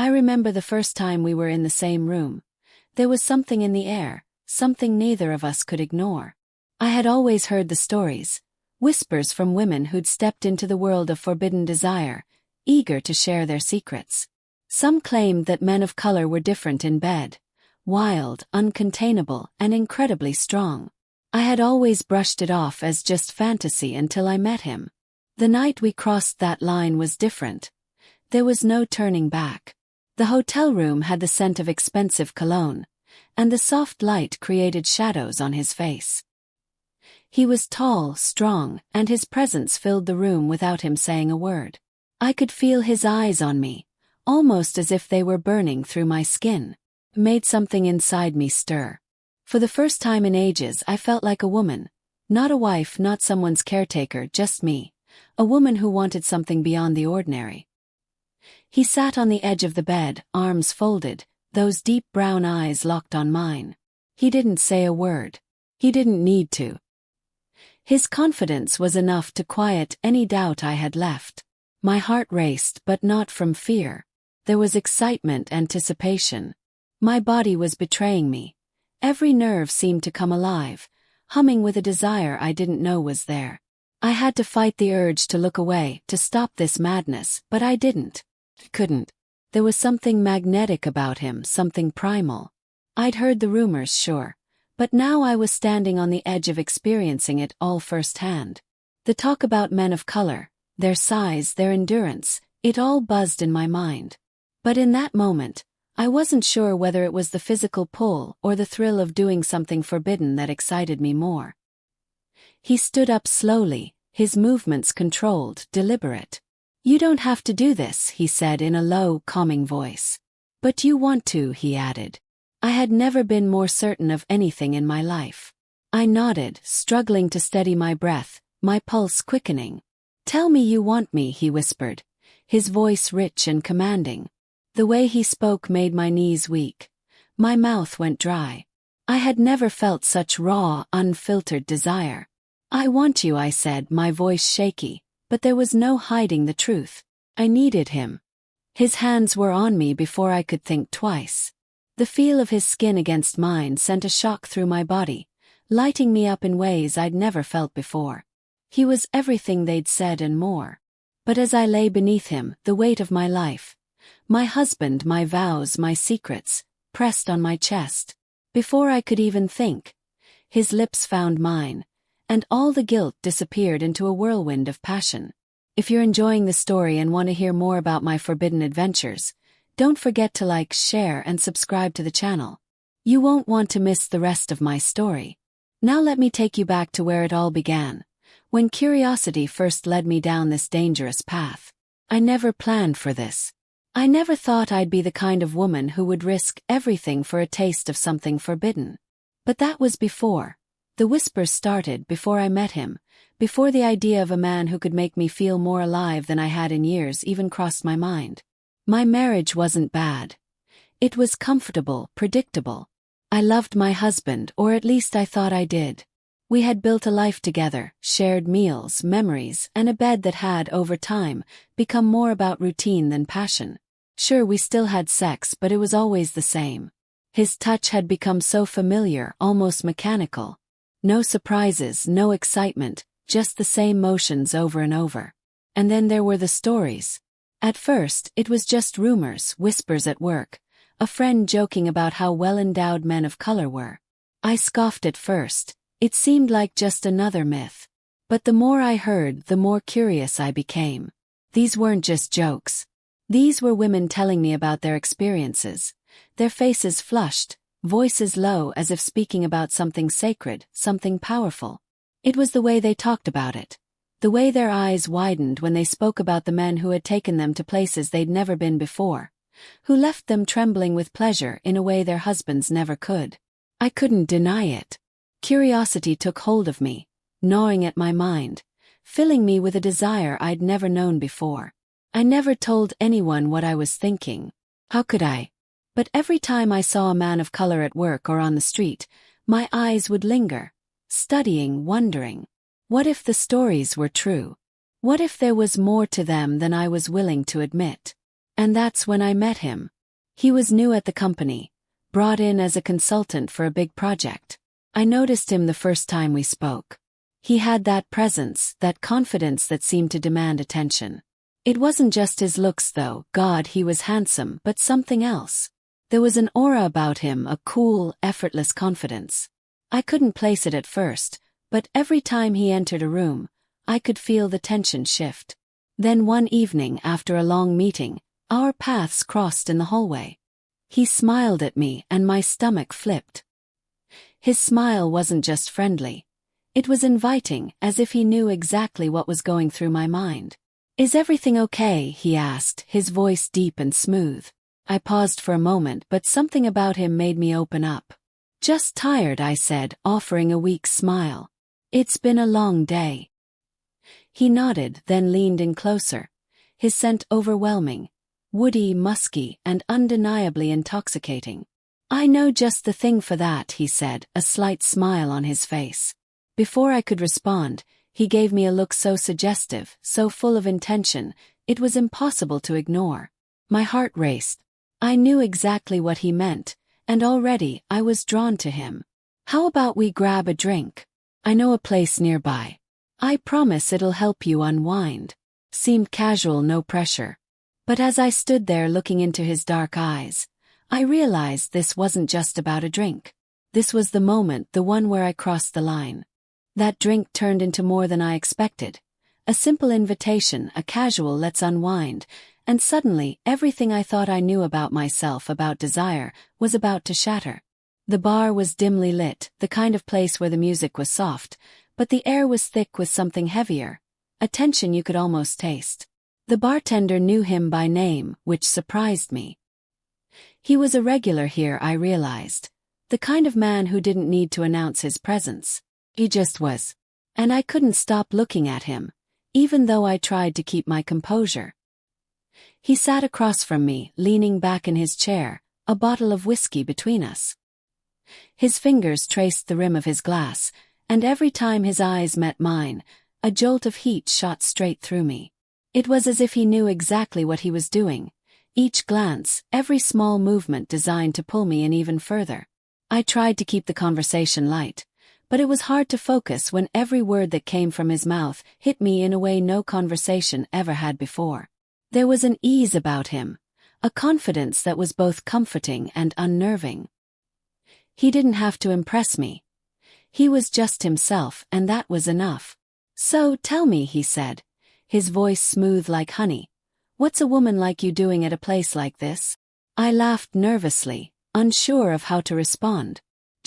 I remember the first time we were in the same room. There was something in the air, something neither of us could ignore. I had always heard the stories, whispers from women who'd stepped into the world of forbidden desire, eager to share their secrets. Some claimed that men of color were different in bed, wild, uncontainable, and incredibly strong. I had always brushed it off as just fantasy until I met him. The night we crossed that line was different. There was no turning back. The hotel room had the scent of expensive cologne, and the soft light created shadows on his face. He was tall, strong, and his presence filled the room without him saying a word. I could feel his eyes on me, almost as if they were burning through my skin. It made something inside me stir. For the first time in ages I felt like a woman, not a wife, not someone's caretaker, just me, a woman who wanted something beyond the ordinary. He sat on the edge of the bed, arms folded, those deep brown eyes locked on mine. He didn't say a word. He didn't need to. His confidence was enough to quiet any doubt I had left. My heart raced, but not from fear. There was excitement, anticipation. My body was betraying me. Every nerve seemed to come alive, humming with a desire I didn't know was there. I had to fight the urge to look away, to stop this madness, but I didn't. Couldn't. There was something magnetic about him, something primal. I'd heard the rumors, sure, but now I was standing on the edge of experiencing it all firsthand. The talk about men of color, their size, their endurance, it all buzzed in my mind. But in that moment, I wasn't sure whether it was the physical pull or the thrill of doing something forbidden that excited me more. He stood up slowly, his movements controlled, deliberate. "You don't have to do this," he said in a low, calming voice. "But you want to," he added. I had never been more certain of anything in my life. I nodded, struggling to steady my breath, my pulse quickening. "Tell me you want me," he whispered, his voice rich and commanding. The way he spoke made my knees weak. My mouth went dry. I had never felt such raw, unfiltered desire. "I want you," I said, my voice shaky, but there was no hiding the truth. I needed him. His hands were on me before I could think twice. The feel of his skin against mine sent a shock through my body, lighting me up in ways I'd never felt before. He was everything they'd said and more. But as I lay beneath him, the weight of my life, my husband, my vows, my secrets, pressed on my chest. Before I could even think, his lips found mine, and all the guilt disappeared into a whirlwind of passion. If you're enjoying the story and want to hear more about my forbidden adventures, don't forget to like, share, and subscribe to the channel. You won't want to miss the rest of my story. Now let me take you back to where it all began, when curiosity first led me down this dangerous path. I never planned for this. I never thought I'd be the kind of woman who would risk everything for a taste of something forbidden. But that was before. The whispers started before I met him, before the idea of a man who could make me feel more alive than I had in years even crossed my mind. My marriage wasn't bad. It was comfortable, predictable. I loved my husband, or at least I thought I did. We had built a life together, shared meals, memories, and a bed that had, over time, become more about routine than passion. Sure, we still had sex, but it was always the same. His touch had become so familiar, almost mechanical. No surprises, no excitement, just the same motions over and over. And then there were the stories. At first, it was just rumors, whispers at work, a friend joking about how well-endowed men of color were. I scoffed at first. It seemed like just another myth. But the more I heard, the more curious I became. These weren't just jokes. These were women telling me about their experiences, their faces flushed, voices low as if speaking about something sacred, something powerful. It was the way they talked about it. The way their eyes widened when they spoke about the men who had taken them to places they'd never been before, who left them trembling with pleasure in a way their husbands never could. I couldn't deny it. Curiosity took hold of me, gnawing at my mind, filling me with a desire I'd never known before. I never told anyone what I was thinking. How could I? But every time I saw a man of color at work or on the street, my eyes would linger, studying, wondering. What if the stories were true? What if there was more to them than I was willing to admit? And that's when I met him. He was new at the company, brought in as a consultant for a big project. I noticed him the first time we spoke. He had that presence, that confidence that seemed to demand attention. It wasn't just his looks though. God, he was handsome, but something else. There was an aura about him, a cool, effortless confidence. I couldn't place it at first, but every time he entered a room, I could feel the tension shift. Then one evening after a long meeting, our paths crossed in the hallway. He smiled at me and my stomach flipped. His smile wasn't just friendly. It was inviting, as if he knew exactly what was going through my mind. "Is everything okay?" he asked, his voice deep and smooth. I paused for a moment, but something about him made me open up. "Just tired," I said, offering a weak smile. "It's been a long day." He nodded, then leaned in closer, his scent overwhelming, woody, musky, and undeniably intoxicating. "I know just the thing for that," he said, a slight smile on his face. Before I could respond, he gave me a look so suggestive, so full of intention, it was impossible to ignore. My heart raced. I knew exactly what he meant, and already I was drawn to him. "How about we grab a drink? I know a place nearby. I promise it'll help you unwind." Seemed casual, no pressure. But as I stood there looking into his dark eyes, I realized this wasn't just about a drink. This was the moment, the one where I crossed the line. That drink turned into more than I expected. A simple invitation, a casual "let's unwind," and suddenly everything I thought I knew about myself, about desire, was about to shatter. The bar was dimly lit, the kind of place where the music was soft, but the air was thick with something heavier, a tension you could almost taste. The bartender knew him by name, which surprised me. He was a regular here, I realized. The kind of man who didn't need to announce his presence. He just was. And I couldn't stop looking at him, even though I tried to keep my composure. He sat across from me, leaning back in his chair, a bottle of whiskey between us. His fingers traced the rim of his glass, and every time his eyes met mine, a jolt of heat shot straight through me. It was as if he knew exactly what he was doing, each glance, every small movement designed to pull me in even further. I tried to keep the conversation light, but it was hard to focus when every word that came from his mouth hit me in a way no conversation ever had before. There was an ease about him, a confidence that was both comforting and unnerving. He didn't have to impress me. He was just himself, and that was enough. "So, tell me," he said, his voice smooth like honey, "what's a woman like you doing at a place like this?" I laughed nervously, unsure of how to respond.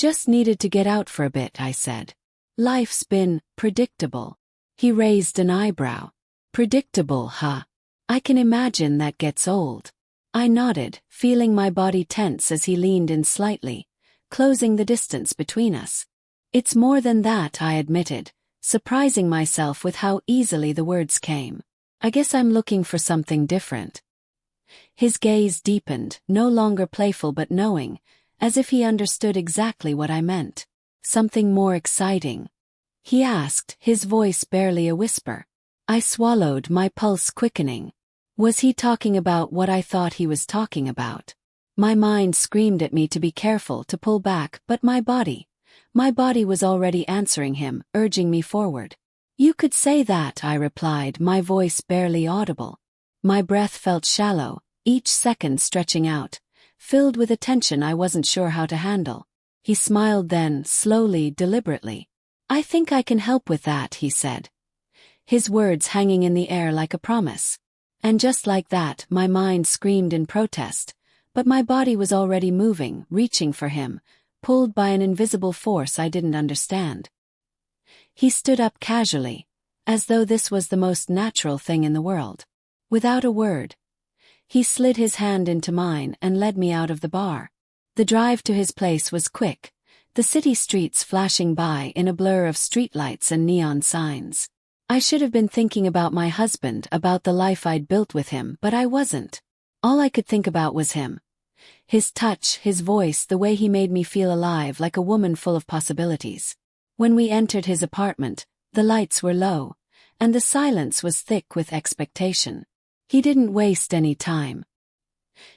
"Just needed to get out for a bit," I said. "Life's been predictable." He raised an eyebrow. "Predictable, huh? I can imagine that gets old." I nodded, feeling my body tense as he leaned in slightly, closing the distance between us. "It's more than that," I admitted, surprising myself with how easily the words came. "I guess I'm looking for something different." His gaze deepened, no longer playful but knowing, as if he understood exactly what I meant. "Something more exciting?" he asked, his voice barely a whisper. I swallowed, my pulse quickening. Was he talking about what I thought he was talking about? My mind screamed at me to be careful, to pull back, but my body was already answering him, urging me forward. "You could say that," I replied, my voice barely audible. My breath felt shallow, each second stretching out, filled with a tension I wasn't sure how to handle. He smiled then, slowly, deliberately. "I think I can help with that," he said, his words hanging in the air like a promise. And just like that, my mind screamed in protest, but my body was already moving, reaching for him, pulled by an invisible force I didn't understand. He stood up casually, as though this was the most natural thing in the world. Without a word, he slid his hand into mine and led me out of the bar. The drive to his place was quick, the city streets flashing by in a blur of streetlights and neon signs. I should have been thinking about my husband, about the life I'd built with him, but I wasn't. All I could think about was him. His touch, his voice, the way he made me feel alive, like a woman full of possibilities. When we entered his apartment, the lights were low, and the silence was thick with expectation. He didn't waste any time.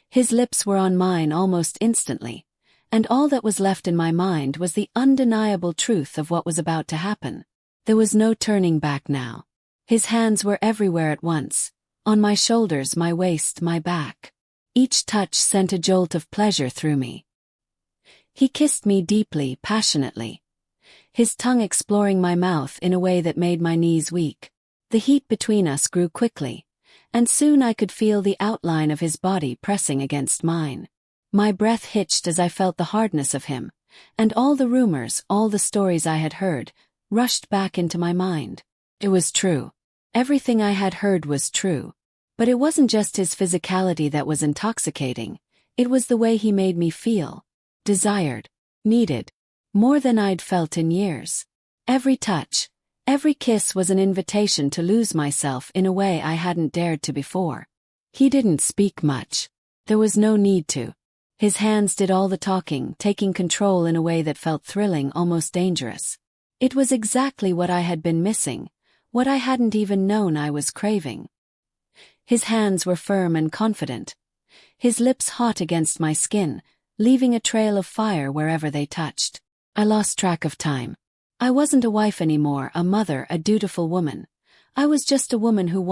His lips were on mine almost instantly, and all that was left in my mind was the undeniable truth of what was about to happen. There was no turning back now. His hands were everywhere at once, on my shoulders, my waist, my back. Each touch sent a jolt of pleasure through me. He kissed me deeply, passionately, his tongue exploring my mouth in a way that made my knees weak. The heat between us grew quickly, and soon I could feel the outline of his body pressing against mine. My breath hitched as I felt the hardness of him, and all the rumors, all the stories I had heard, rushed back into my mind. It was true. Everything I had heard was true. But it wasn't just his physicality that was intoxicating, it was the way he made me feel. Desired. Needed. More than I'd felt in years. Every touch, every kiss was an invitation to lose myself in a way I hadn't dared to before. He didn't speak much. There was no need to. His hands did all the talking, taking control in a way that felt thrilling, almost dangerous. It was exactly what I had been missing, what I hadn't even known I was craving. His hands were firm and confident, his lips hot against my skin, leaving a trail of fire wherever they touched. I lost track of time. I wasn't a wife anymore, a mother, a dutiful woman. I was just a woman who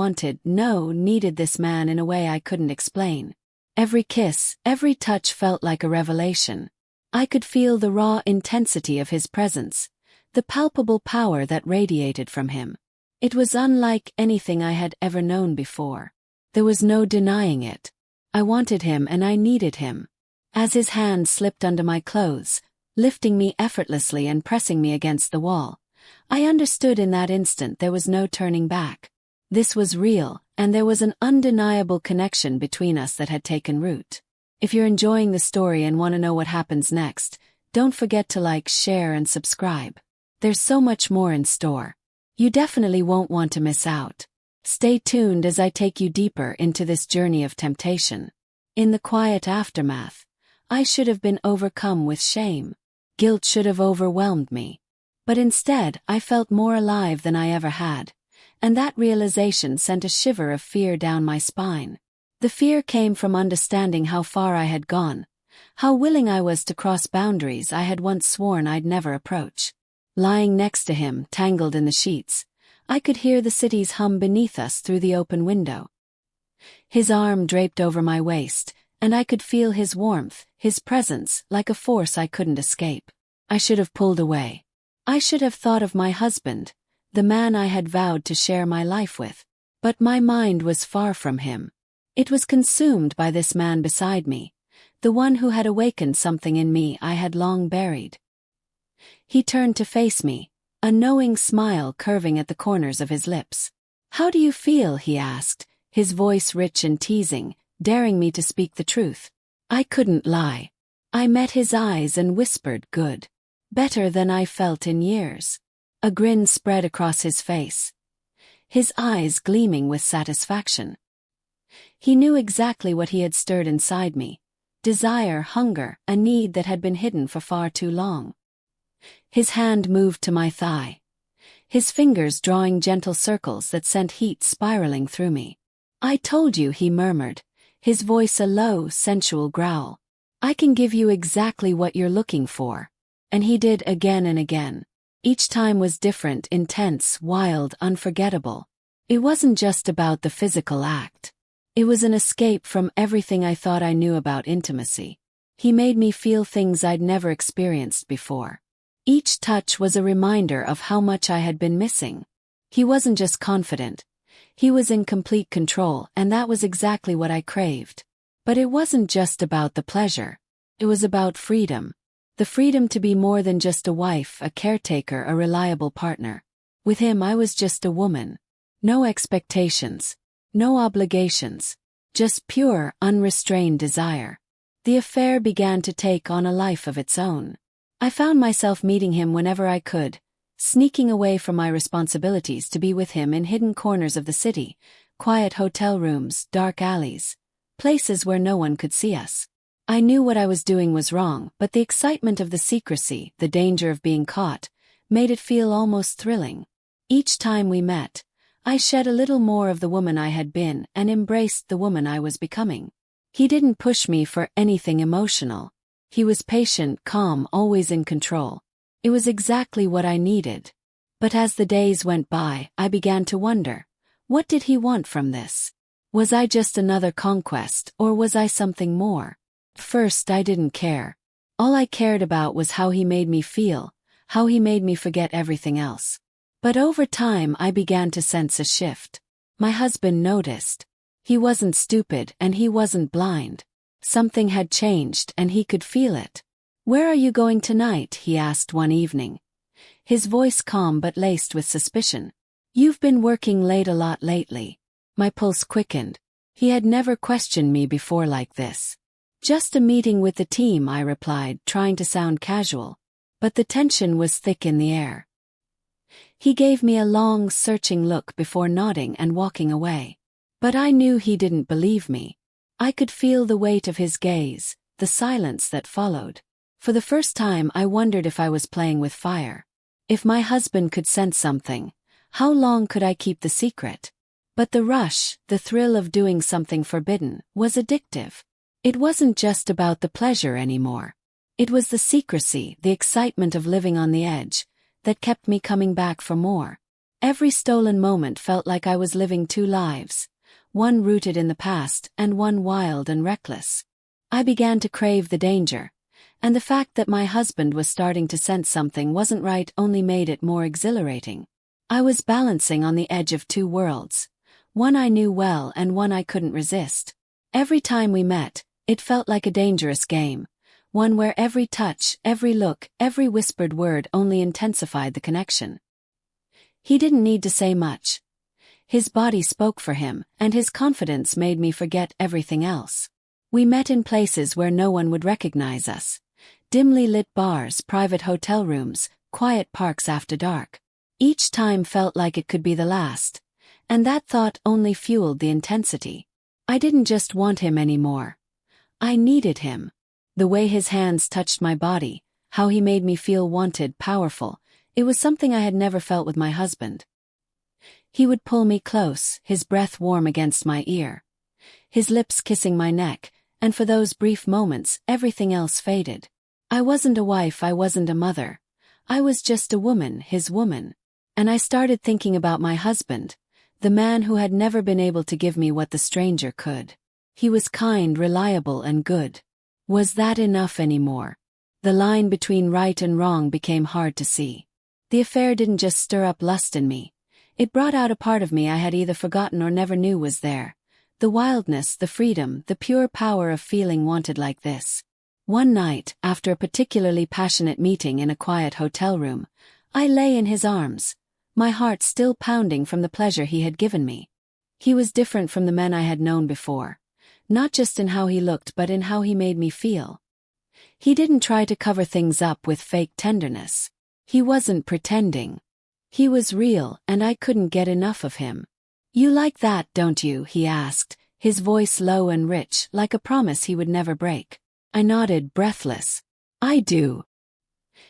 needed this man in a way I couldn't explain. Every kiss, every touch felt like a revelation. I could feel the raw intensity of his presence, the palpable power that radiated from him. It was unlike anything I had ever known before. There was no denying it. I wanted him and I needed him. As his hand slipped under my clothes, lifting me effortlessly and pressing me against the wall, I understood in that instant there was no turning back. This was real, and there was an undeniable connection between us that had taken root. If you're enjoying the story and want to know what happens next, don't forget to like, share, and subscribe. There's so much more in store. You definitely won't want to miss out. Stay tuned as I take you deeper into this journey of temptation. In the quiet aftermath, I should have been overcome with shame. Guilt should have overwhelmed me. But instead, I felt more alive than I ever had, and that realization sent a shiver of fear down my spine. The fear came from understanding how far I had gone, how willing I was to cross boundaries I had once sworn I'd never approach. Lying next to him, tangled in the sheets, I could hear the cities hum beneath us through the open window. His arm draped over my waist, and I could feel his warmth, his presence, like a force I couldn't escape. I should have pulled away. I should have thought of my husband, the man I had vowed to share my life with. But my mind was far from him. It was consumed by this man beside me, the one who had awakened something in me I had long buried. He turned to face me, a knowing smile curving at the corners of his lips. "How do you feel?" he asked, his voice rich and teasing, daring me to speak the truth. I couldn't lie. I met his eyes and whispered, "Good. Better than I felt in years." A grin spread across his face, his eyes gleaming with satisfaction. He knew exactly what he had stirred inside me: desire, hunger, a need that had been hidden for far too long. His hand moved to my thigh, his fingers drawing gentle circles that sent heat spiraling through me. "I told you," he murmured, his voice a low, sensual growl. "I can give you exactly what you're looking for." And he did again and again. Each time was different, intense, wild, unforgettable. It wasn't just about the physical act. It was an escape from everything I thought I knew about intimacy. He made me feel things I'd never experienced before. Each touch was a reminder of how much I had been missing. He wasn't just confident. He was in complete control, and that was exactly what I craved. But it wasn't just about the pleasure. It was about freedom. The freedom to be more than just a wife, a caretaker, a reliable partner. With him I was just a woman. No expectations. No obligations. Just pure, unrestrained desire. The affair began to take on a life of its own. I found myself meeting him whenever I could, sneaking away from my responsibilities to be with him in hidden corners of the city, quiet hotel rooms, dark alleys, places where no one could see us. I knew what I was doing was wrong, but the excitement of the secrecy, the danger of being caught, made it feel almost thrilling. Each time we met, I shed a little more of the woman I had been and embraced the woman I was becoming. He didn't push me for anything emotional. He was patient, calm, always in control. It was exactly what I needed. But as the days went by, I began to wonder, what did he want from this? Was I just another conquest, or was I something more? First, I didn't care. All I cared about was how he made me feel, how he made me forget everything else. But over time, I began to sense a shift. My husband noticed. He wasn't stupid and he wasn't blind. Something had changed and he could feel it. "Where are you going tonight?" he asked one evening. His voice calm but laced with suspicion. "You've been working late a lot lately." My pulse quickened. He had never questioned me before like this. "Just a meeting with the team," I replied, trying to sound casual. But the tension was thick in the air. He gave me a long, searching look before nodding and walking away. But I knew he didn't believe me. I could feel the weight of his gaze, the silence that followed. For the first time, I wondered if I was playing with fire. If my husband could sense something, how long could I keep the secret? But the rush, the thrill of doing something forbidden, was addictive. It wasn't just about the pleasure anymore. It was the secrecy, the excitement of living on the edge, that kept me coming back for more. Every stolen moment felt like I was living two lives, one rooted in the past and one wild and reckless. I began to crave the danger, and the fact that my husband was starting to sense something wasn't right only made it more exhilarating. I was balancing on the edge of two worlds, one I knew well and one I couldn't resist. Every time we met, it felt like a dangerous game, one where every touch, every look, every whispered word only intensified the connection. He didn't need to say much. His body spoke for him, and his confidence made me forget everything else. We met in places where no one would recognize us. Dimly lit bars, private hotel rooms, quiet parks after dark. Each time felt like it could be the last, and that thought only fueled the intensity. I didn't just want him anymore. I needed him. The way his hands touched my body, how he made me feel wanted, powerful, it was something I had never felt with my husband. He would pull me close, his breath warm against my ear, his lips kissing my neck, and for those brief moments, everything else faded. I wasn't a wife, I wasn't a mother. I was just a woman, his woman. And I started thinking about my husband, the man who had never been able to give me what the stranger could. He was kind, reliable, and good. Was that enough anymore? The line between right and wrong became hard to see. The affair didn't just stir up lust in me. It brought out a part of me I had either forgotten or never knew was there. The wildness, the freedom, the pure power of feeling wanted like this. One night, after a particularly passionate meeting in a quiet hotel room, I lay in his arms, my heart still pounding from the pleasure he had given me. He was different from the men I had known before, not just in how he looked but in how he made me feel. He didn't try to cover things up with fake tenderness. He wasn't pretending. He was real, and I couldn't get enough of him. "You like that, don't you?" he asked, his voice low and rich, like a promise he would never break. I nodded, breathless. "I do."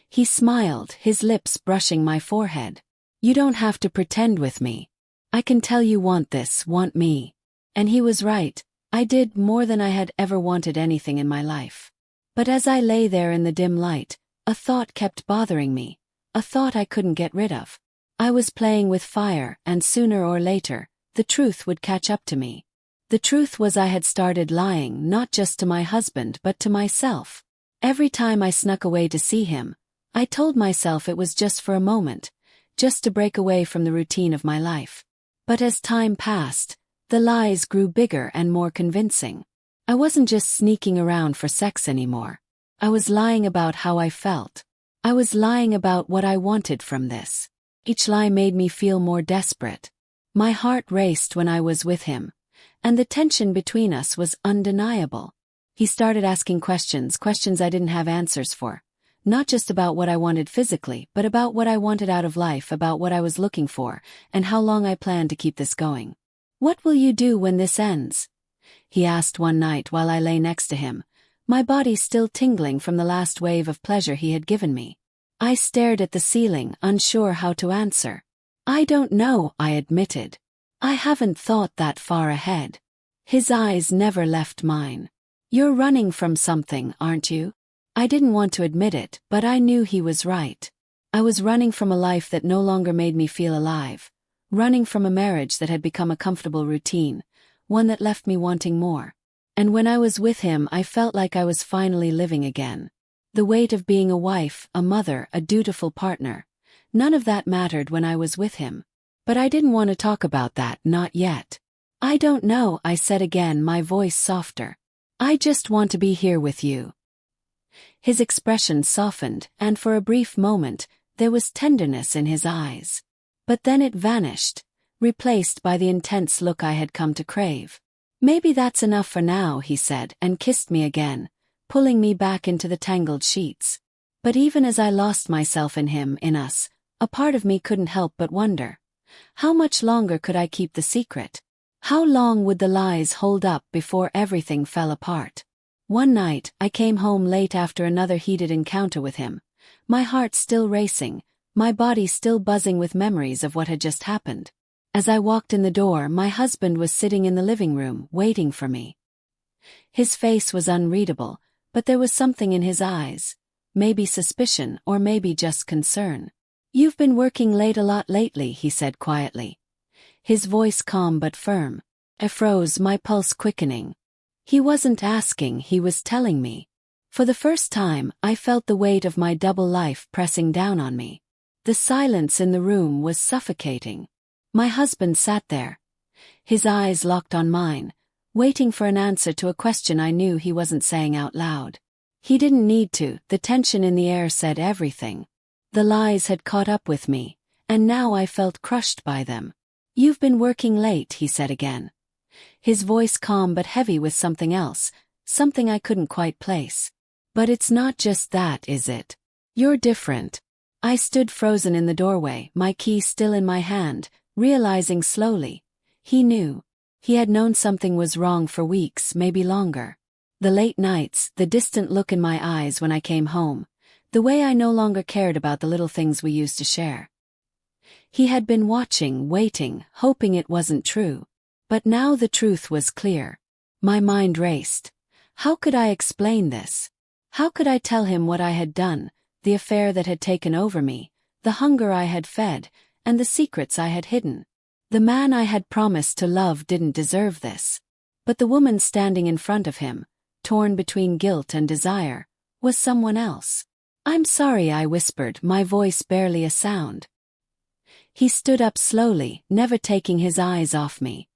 He smiled, his lips brushing my forehead. "You don't have to pretend with me. I can tell you want this, want me." And he was right. I did more than I had ever wanted anything in my life. But as I lay there in the dim light, a thought kept bothering me, a thought I couldn't get rid of. I was playing with fire, and sooner or later, the truth would catch up to me. The truth was I had started lying not just to my husband but to myself. Every time I snuck away to see him, I told myself it was just for a moment, just to break away from the routine of my life. But as time passed, the lies grew bigger and more convincing. I wasn't just sneaking around for sex anymore. I was lying about how I felt. I was lying about what I wanted from this. Each lie made me feel more desperate. My heart raced when I was with him, and the tension between us was undeniable. He started asking questions I didn't have answers for. Not just about what I wanted physically, but about what I wanted out of life, about what I was looking for, and how long I planned to keep this going. "What will you do when this ends?" he asked one night while I lay next to him, my body still tingling from the last wave of pleasure he had given me. I stared at the ceiling, unsure how to answer. "I don't know," I admitted. "I haven't thought that far ahead." His eyes never left mine. You're running from something, aren't you? I didn't want to admit it, but I knew he was right. I was running from a life that no longer made me feel alive. Running from a marriage that had become a comfortable routine, one that left me wanting more. And when I was with him, I felt like I was finally living again. The weight of being a wife, a mother, a dutiful partner. None of that mattered when I was with him. But I didn't want to talk about that, not yet. I don't know, I said again, my voice softer. I just want to be here with you. His expression softened, and for a brief moment, there was tenderness in his eyes. But then it vanished, replaced by the intense look I had come to crave. Maybe that's enough for now, he said, and kissed me again, pulling me back into the tangled sheets. But even as I lost myself in him, in us, a part of me couldn't help but wonder. How much longer could I keep the secret? How long would the lies hold up before everything fell apart? One night, I came home late after another heated encounter with him, my heart still racing, my body still buzzing with memories of what had just happened. As I walked in the door, my husband was sitting in the living room, waiting for me. His face was unreadable, but there was something in his eyes. Maybe suspicion, or maybe just concern. You've been working late a lot lately, he said quietly. His voice calm but firm. I froze, my pulse quickening. He wasn't asking, he was telling me. For the first time, I felt the weight of my double life pressing down on me. The silence in the room was suffocating. My husband sat there, his eyes locked on mine, waiting for an answer to a question I knew he wasn't saying out loud. He didn't need to, the tension in the air said everything. The lies had caught up with me, and now I felt crushed by them. You've been working late, he said again. His voice calm but heavy with something else, something I couldn't quite place. But it's not just that, is it? You're different. I stood frozen in the doorway, my key still in my hand, realizing slowly. He knew. He had known something was wrong for weeks, maybe longer. The late nights, the distant look in my eyes when I came home, the way I no longer cared about the little things we used to share. He had been watching, waiting, hoping it wasn't true. But now the truth was clear. My mind raced. How could I explain this? How could I tell him what I had done, the affair that had taken over me, the hunger I had fed, and the secrets I had hidden? The man I had promised to love didn't deserve this. But the woman standing in front of him, torn between guilt and desire, was someone else. I'm sorry, I whispered, my voice barely a sound. He stood up slowly, never taking his eyes off me.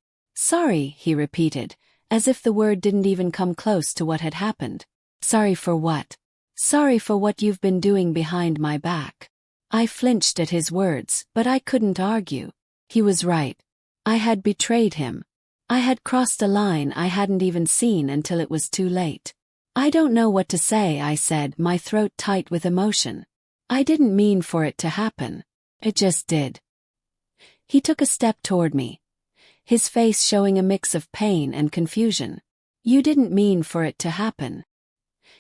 Sorry, he repeated, as if the word didn't even come close to what had happened. Sorry for what? Sorry for what you've been doing behind my back. I flinched at his words, but I couldn't argue. He was right. I had betrayed him. I had crossed a line I hadn't even seen until it was too late. I don't know what to say, I said, my throat tight with emotion. I didn't mean for it to happen. It just did. He took a step toward me, his face showing a mix of pain and confusion. You didn't mean for it to happen.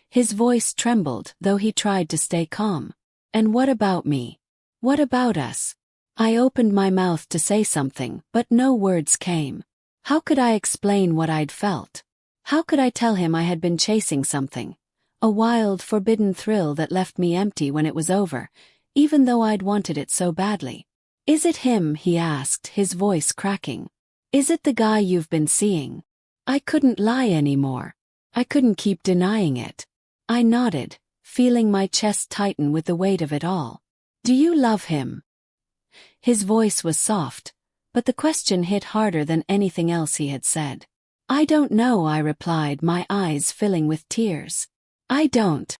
His voice trembled, though he tried to stay calm. And what about me? What about us? I opened my mouth to say something, but no words came. How could I explain what I'd felt? How could I tell him I had been chasing something? A wild, forbidden thrill that left me empty when it was over, even though I'd wanted it so badly. Is it him, he asked, his voice cracking. Is it the guy you've been seeing? I couldn't lie anymore. I couldn't keep denying it. I nodded, feeling my chest tighten with the weight of it all. Do you love him? His voice was soft, but the question hit harder than anything else he had said. I don't know, I replied, my eyes filling with tears. I don't.